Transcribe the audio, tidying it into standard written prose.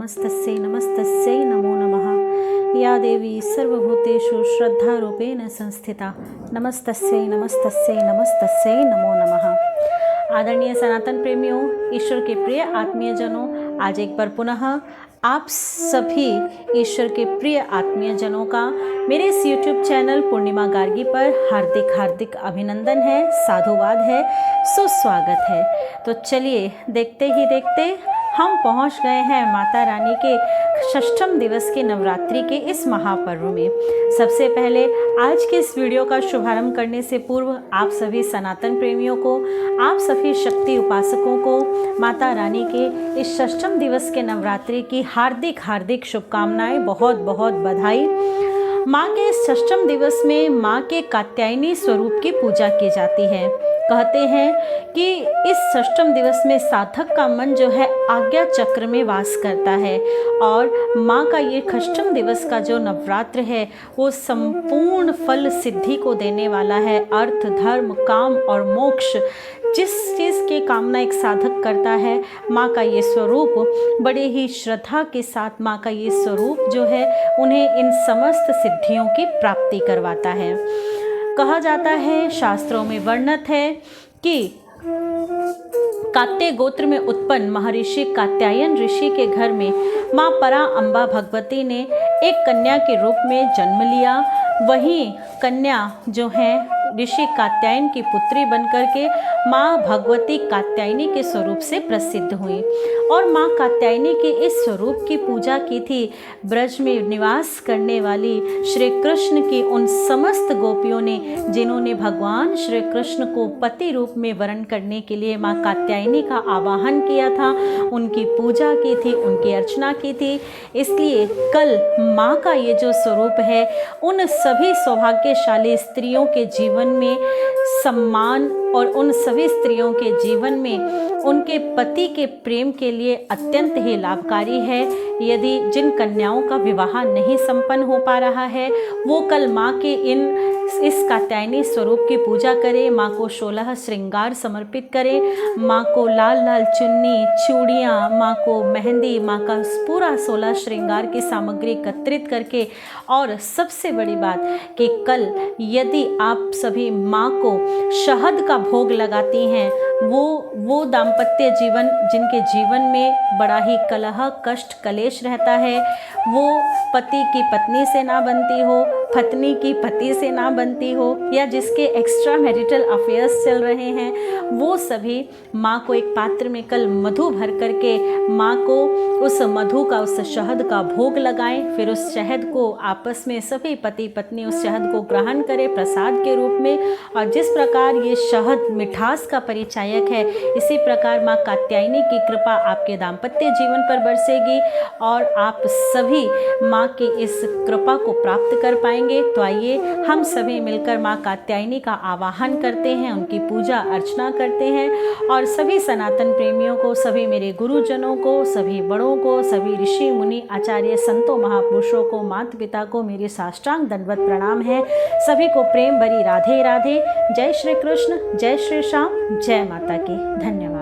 नमस्तस्यै नमस्तस्यै नमो नमः। या देवी सर्वभूतेषु श्रद्धारूपेण संस्थिता नमस्तस्यै नमस्तस्यै नमस्तस्यै नमो नमः। आदरणीय सनातन प्रेमियों, ईश्वर के प्रिय आत्मीयजनों, आज एक बार पुनः आप सभी ईश्वर के प्रिय आत्मीयजनों का मेरे इस YouTube चैनल पूर्णिमा गार्गी पर हार्दिक हार्दिक अभिनंदन है, साधुवाद है, सुस्वागत है। तो चलिए देखते ही देखते हम पहुंच गए हैं माता रानी के षष्ठम दिवस के नवरात्रि के इस महापर्व में। सबसे पहले आज के इस वीडियो का शुभारंभ करने से पूर्व आप सभी सनातन प्रेमियों को, आप सभी शक्ति उपासकों को माता रानी के इस षष्ठम दिवस के नवरात्रि की हार्दिक हार्दिक शुभकामनाएं, बहुत बहुत बधाई। माँ के इस षष्ठम दिवस में माँ के कात्यायनी स्वरूप की पूजा की जाती है। कहते हैं कि इस षष्ठम दिवस में साधक का मन जो है आज्ञा चक्र में वास करता है और माँ का ये षष्ठम दिवस का जो नवरात्र है वो संपूर्ण फल सिद्धि को देने वाला है। अर्थ, धर्म, काम और मोक्ष, जिस चीज़ की कामना एक साधक करता है, माँ का ये स्वरूप बड़े ही श्रद्धा के साथ माँ का ये स्वरूप जो है उन्हें इन समस्त सिद्धियों की प्राप्ति करवाता है। कहा जाता है, शास्त्रों में वर्णित है कि कात्याय गोत्र में उत्पन्न महर्षि कात्यायन ऋषि के घर में माँ परा अम्बा भगवती ने एक कन्या के रूप में जन्म लिया। वहीं कन्या जो है ऋषि कात्यायन की पुत्री बनकर के माँ भगवती कात्यायनी के स्वरूप से प्रसिद्ध हुई और माँ कात्यायनी के इस स्वरूप की पूजा की थी ब्रज में निवास करने वाली श्री कृष्ण की उन समस्त गोपियों ने, जिन्होंने भगवान श्री कृष्ण को पति रूप में वरण करने के लिए माँ कात्यायनी का आवाहन किया था, उनकी पूजा की थी, उनकी अर्चना की थी। इसलिए कल माँ का ये जो स्वरूप है उन सभी सौभाग्यशाली स्त्रियों के जीवन में सम्मान और उन सभी स्त्रियों के जीवन में उनके पति के प्रेम के लिए अत्यंत ही लाभकारी है। यदि जिन कन्याओं का विवाह नहीं संपन्न हो पा रहा है वो कल माँ के इस कात्यायनी स्वरूप की पूजा करें, माँ को 16 श्रृंगार समर्पित करें, माँ को लाल लाल चुन्नी, चूड़ियाँ, माँ को मेहंदी, माँ का पूरा 16 श्रृंगार की सामग्री एकत्रित करके। और सबसे बड़ी बात कि कल यदि आप सभी माँ को शहद का भोग लगाती हैं, वो दाम्पत्य जीवन जिनके जीवन में बड़ा ही कलह, कष्ट, कलेश रहता है, वो पति की पत्नी से ना बनती हो, पत्नी की पति से ना बनती हो, या जिसके एक्स्ट्रा मैरिटल अफेयर्स चल रहे हैं, वो सभी माँ को एक पात्र में कल मधु भर करके माँ को उस मधु का, उस शहद का भोग लगाएं। फिर उस शहद को आपस में सभी पति पत्नी उस शहद को ग्रहण करें प्रसाद के रूप में। और जिस प्रकार ये शहद मिठास का परिचायक है, इसी प्रकार माँ कात्यायनी की कृपा आपके दाम्पत्य जीवन पर बरसेगी और आप सभी माँ की इस कृपा को प्राप्त कर पाएंगे। तो आइए हम सभी मिलकर माँ कात्यायनी का आवाहन करते हैं, उनकी पूजा अर्चना करते हैं और सभी सनातन प्रेमियों को, सभी मेरे गुरुजनों को, सभी बड़ों को, सभी ऋषि मुनि आचार्य संतों महापुरुषों को, माता पिता को मेरी साष्टांग दंडवत प्रणाम है। सभी को प्रेम भरी राधे राधे। जय श्री कृष्ण, जय श्री श्याम, जय माता की। धन्यवाद।